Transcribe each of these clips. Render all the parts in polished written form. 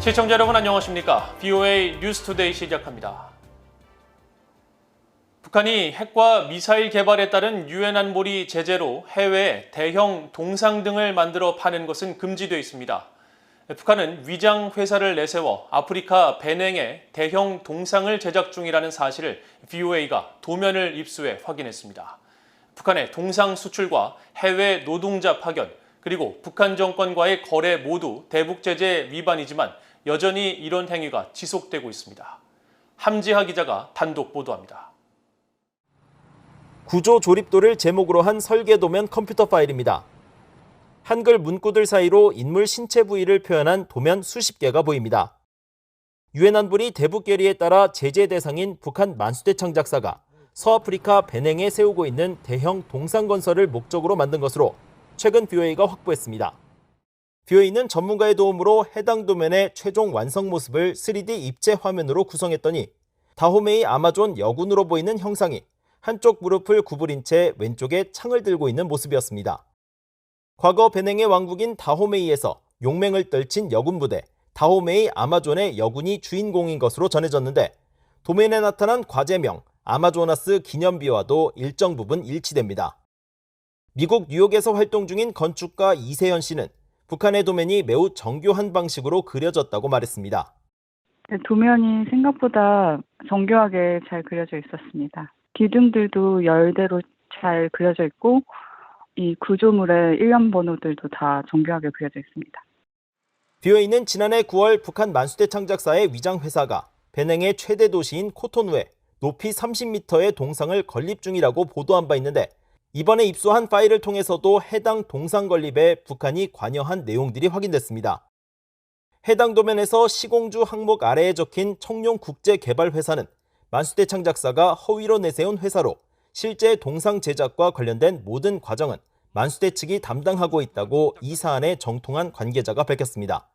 시청자 여러분 안녕하십니까? BOA 뉴스투데이 시작합니다. 북한이 핵과 미사일 개발에 따른 유엔 안보리 제재로 해외에 대형 동상 등을 만들어 파는 것은 금지되어 있습니다. 북한은 위장 회사를 내세워 아프리카 베냉에 대형 동상을 제작 중이라는 사실을 BOA가 도면을 입수해 확인했습니다. 북한의 동상 수출과 해외 노동자 파견, 그리고 북한 정권과의 거래 모두 대북 제재 위반이지만 여전히 이런 행위가 지속되고 있습니다. 함지하 기자가 단독 보도합니다. 구조 조립도를 제목으로 한 설계도면 컴퓨터 파일입니다. 한글 문구들 사이로 인물 신체 부위를 표현한 도면 수십 개가 보입니다. 유엔 안보리 대북 결의에 따라 제재 대상인 북한 만수대창 작사가 서아프리카 베냉에 세우고 있는 대형 동상 건설을 목적으로 만든 것으로 최근 BOA가 확보했습니다. BOA는 전문가의 도움으로 해당 도면의 최종 완성 모습을 3D 입체 화면으로 구성했더니 다호메이 아마존 여군으로 보이는 형상이 한쪽 무릎을 구부린 채 왼쪽에 창을 들고 있는 모습이었습니다. 과거 베냉의 왕국인 다호메이에서 용맹을 떨친 여군 부대 다호메이 아마존의 여군이 주인공인 것으로 전해졌는데 도면에 나타난 과제명 아마조나스 기념비와도 일정 부분 일치됩니다. 미국 뉴욕에서 활동 중인 건축가 이세연 씨는 북한의 도면이 매우 정교한 방식으로 그려졌다고 말했습니다. 도면이 생각보다 정교하게 잘 그려져 있었습니다. 기둥들도 열대로 잘 그려져 있고 이 구조물의 일련 번호들도 다 정교하게 그려져 있습니다. BOA는 지난해 9월 북한 만수대창 작사의 위장 회사가 베냉의 최대 도시인 코토누에 높이 30m의 동상을 건립 중이라고 보도한 바 있는데 이번에 입수한 파일을 통해서도 해당 동상 건립에 북한이 관여한 내용들이 확인됐습니다. 해당 도면에서 시공주 항목 아래에 적힌 청룡국제개발회사는 만수대창 작사가 허위로 내세운 회사로 실제 동상 제작과 관련된 모든 과정은 만수대 측이 담당하고 있다고 이 사안에 정통한 관계자가 밝혔습니다.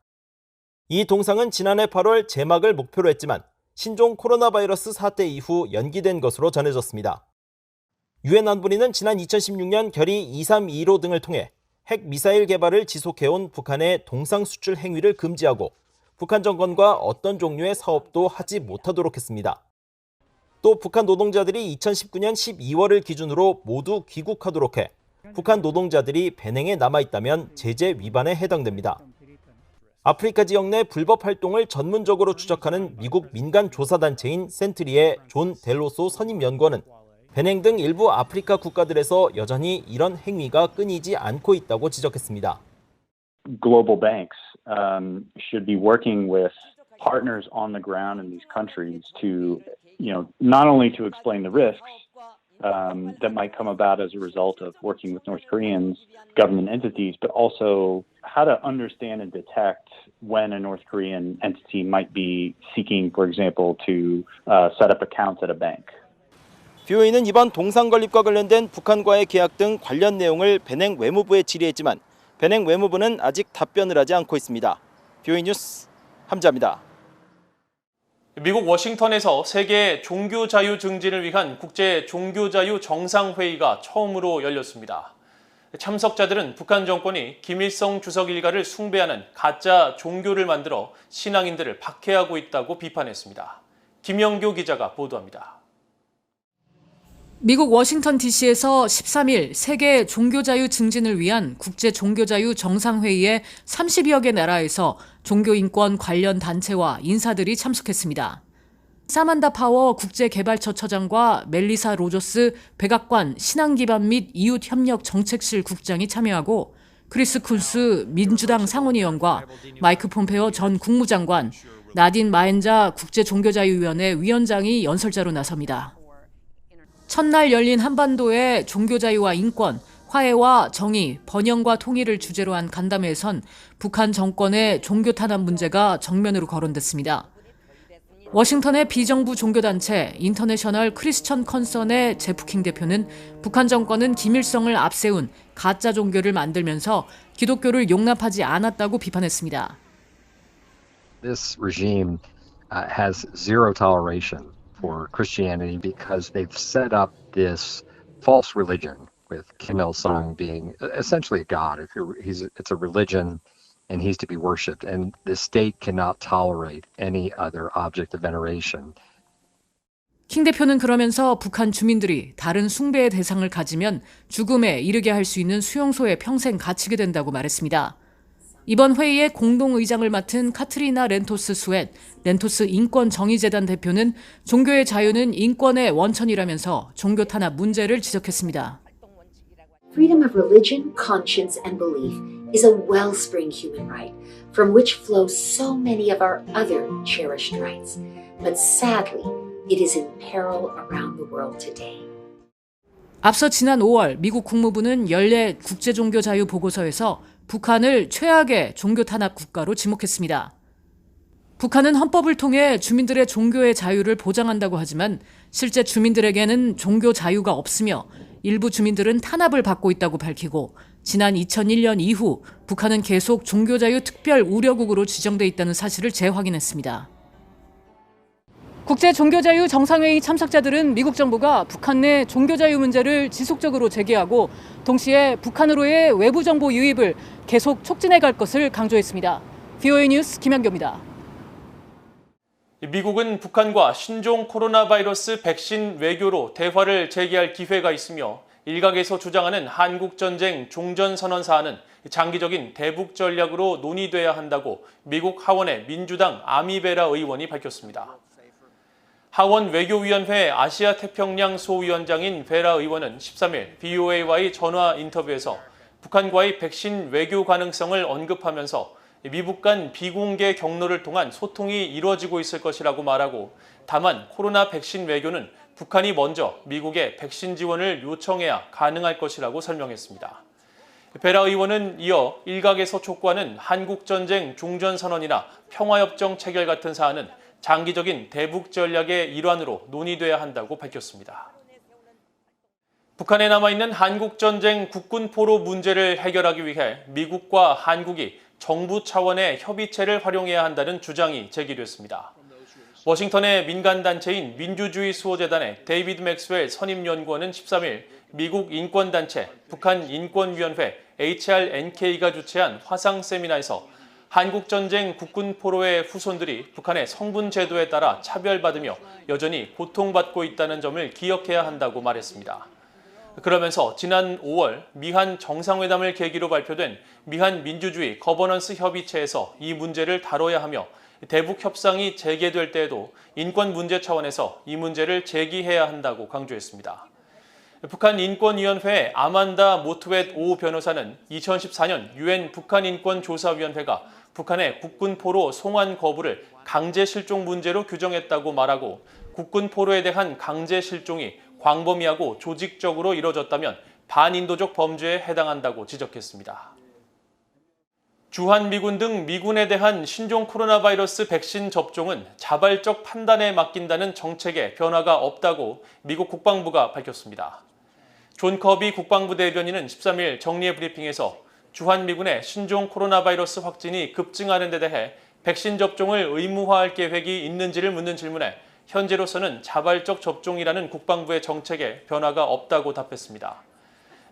이 동상은 지난해 8월 제막을 목표로 했지만 신종 코로나 바이러스 사태 이후 연기된 것으로 전해졌습니다. 유엔 안보리는 지난 2016년 결의 2325 등을 통해 핵 미사일 개발을 지속해온 북한의 동상 수출 행위를 금지하고 북한 정권과 어떤 종류의 사업도 하지 못하도록 했습니다. 또 북한 노동자들이 2019년 12월을 기준으로 모두 귀국하도록 해 북한 노동자들이 베냉에 남아있다면 제재 위반에 해당됩니다. 아프리카 지역 내 불법 활동을 전문적으로 추적하는 미국 민간 조사단체인 센트리의 존 델로소 선임연구원은 베냉 등 일부 아프리카 국가들에서 여전히 이런 행위가 끊이지 않고 있다고 지적했습니다. Global banks should be working with partners on the ground in these countries to, not only to explain the risks that might come about as a result of working with North Koreans government entities, but also how to understand and detect when a North Korean entity might be seeking, for example, to set up accounts at a bank. BOA는 이번 동상 건립과 관련된 북한과의 계약 등 관련 내용을 베냉 외무부에 질의했지만 베냉 외무부는 아직 답변을 하지 않고 있습니다. BOA 뉴스 함지하입니다. 미국 워싱턴에서 세계 종교 자유 증진을 위한 국제 종교 자유 정상회의가 처음으로 열렸습니다. 참석자들은 북한 정권이 김일성 주석 일가를 숭배하는 가짜 종교를 만들어 신앙인들을 박해하고 있다고 비판했습니다. 김영교 기자가 보도합니다. 미국 워싱턴 DC에서 13일 세계 종교자유 증진을 위한 국제 종교자유 정상회의에 30여 개 나라에서 종교인권 관련 단체와 인사들이 참석했습니다. 사만다 파워 국제개발처 처장과 멜리사 로저스 백악관 신앙기반 및 이웃협력 정책실 국장이 참여하고 크리스 쿤스 민주당 상원의원과 마이크 폼페오 전 국무장관, 나딘 마엔자 국제종교자유위원회 위원장이 연설자로 나섭니다. 첫날 열린 한반도의 종교자유와 인권, 화해와 정의, 번영과 통일을 주제로 한 간담회에선 북한 정권의 종교 탄압 문제가 정면으로 거론됐습니다. 워싱턴의 비정부 종교단체 인터내셔널 크리스천 컨선의 제프킹 대표는 북한 정권은 김일성을 앞세운 가짜 종교를 만들면서 기독교를 용납하지 않았다고 비판했습니다. This regime has zero toleration for Christianity because they've set up this false religion with Kim Il-sung being essentially a god. It's a religion and he's to be worshipped. And the state cannot tolerate any other object of veneration. 킹 대표는 그러면서 북한 주민들이 다른 숭배의 대상을 가지면 죽음에 이르게 할 수 있는 수용소에 평생 갇히게 된다고 말했습니다. 이번 회의의 공동의장을 맡은 카트리나 렌토스 스웻 렌토스 인권정의재단 대표는 종교의 자유는 인권의 원천이라면서 종교 탄압 문제를 지적했습니다. Freedom of religion, conscience, and belief is a wellspring human right from which flow so many of our other cherished rights. But sadly, it is in peril around the world today. 앞서 지난 5월 미국 국무부는 연례 국제종교자유 보고서에서 북한을 최악의 종교 탄압 국가로 지목했습니다. 북한은 헌법을 통해 주민들의 종교의 자유를 보장한다고 하지만 실제 주민들에게는 종교 자유가 없으며 일부 주민들은 탄압을 받고 있다고 밝히고 지난 2001년 이후 북한은 계속 종교자유 특별 우려국으로 지정돼 있다는 사실을 재확인했습니다. 국제 종교자유 정상회의 참석자들은 미국 정부가 북한 내 종교자유 문제를 지속적으로 제기하고 동시에 북한으로의 외부 정보 유입을 계속 촉진해 갈 것을 강조했습니다. VOA 뉴스 김현교입니다. 미국은 북한과 신종 코로나 바이러스 백신 외교로 대화를 재개할 기회가 있으며 일각에서 주장하는 한국전쟁 종전선언 사안은 장기적인 대북 전략으로 논의돼야 한다고 미국 하원의 민주당 아미베라 의원이 밝혔습니다. 하원 외교위원회 아시아태평양 소위원장인 베라 의원은 13일 VOA와의 전화 인터뷰에서 북한과의 백신 외교 가능성을 언급하면서 미북 간 비공개 경로를 통한 소통이 이루어지고 있을 것이라고 말하고 다만 코로나 백신 외교는 북한이 먼저 미국에 백신 지원을 요청해야 가능할 것이라고 설명했습니다. 베라 의원은 이어 일각에서 촉구하는 한국전쟁 종전선언이나 평화협정 체결 같은 사안은 장기적인 대북 전략의 일환으로 논의돼야 한다고 밝혔습니다. 북한에 남아있는 한국전쟁 국군포로 문제를 해결하기 위해 미국과 한국이 정부 차원의 협의체를 활용해야 한다는 주장이 제기됐습니다. 워싱턴의 민간단체인 민주주의 수호재단의 데이비드 맥스웰 선임연구원은 13일 미국 인권단체 북한인권위원회 HRNK가 주최한 화상 세미나에서 한국전쟁 국군포로의 후손들이 북한의 성분 제도에 따라 차별받으며 여전히 고통받고 있다는 점을 기억해야 한다고 말했습니다. 그러면서 지난 5월 미한 정상회담을 계기로 발표된 미한 민주주의 거버넌스 협의체에서 이 문제를 다뤄야 하며 대북 협상이 재개될 때에도 인권 문제 차원에서 이 문제를 제기해야 한다고 강조했습니다. 북한인권위원회 아만다 모트웻 오 변호사는 2014년 유엔 북한인권조사위원회가 북한의 국군포로 송환 거부를 강제 실종 문제로 규정했다고 말하고 국군포로에 대한 강제 실종이 광범위하고 조직적으로 이뤄졌다면 반인도적 범죄에 해당한다고 지적했습니다. 주한미군 등 미군에 대한 신종 코로나 바이러스 백신 접종은 자발적 판단에 맡긴다는 정책에 변화가 없다고 미국 국방부가 밝혔습니다. 존 커비 국방부 대변인은 13일 정례 브리핑에서 주한미군의 신종 코로나 바이러스 확진이 급증하는 데 대해 백신 접종을 의무화할 계획이 있는지를 묻는 질문에 현재로서는 자발적 접종이라는 국방부의 정책에 변화가 없다고 답했습니다.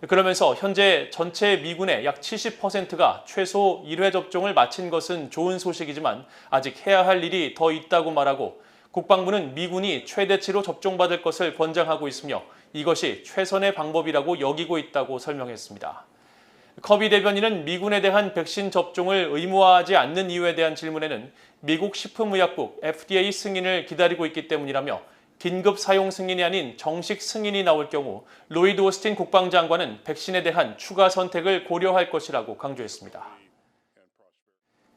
그러면서 현재 전체 미군의 약 70%가 최소 1회 접종을 마친 것은 좋은 소식이지만 아직 해야 할 일이 더 있다고 말하고 국방부는 미군이 최대치로 접종받을 것을 권장하고 있으며 이것이 최선의 방법이라고 여기고 있다고 설명했습니다. 커비 대변인은 미군에 대한 백신 접종을 의무화하지 않는 이유에 대한 질문에는 미국 식품의약국 FDA 승인을 기다리고 있기 때문이라며 긴급 사용 승인이 아닌 정식 승인이 나올 경우 로이드 오스틴 국방장관은 백신에 대한 추가 선택을 고려할 것이라고 강조했습니다.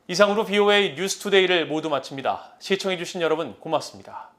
이상으로 VOA 뉴스투데이를 모두 마칩니다. 시청해주신 여러분 고맙습니다.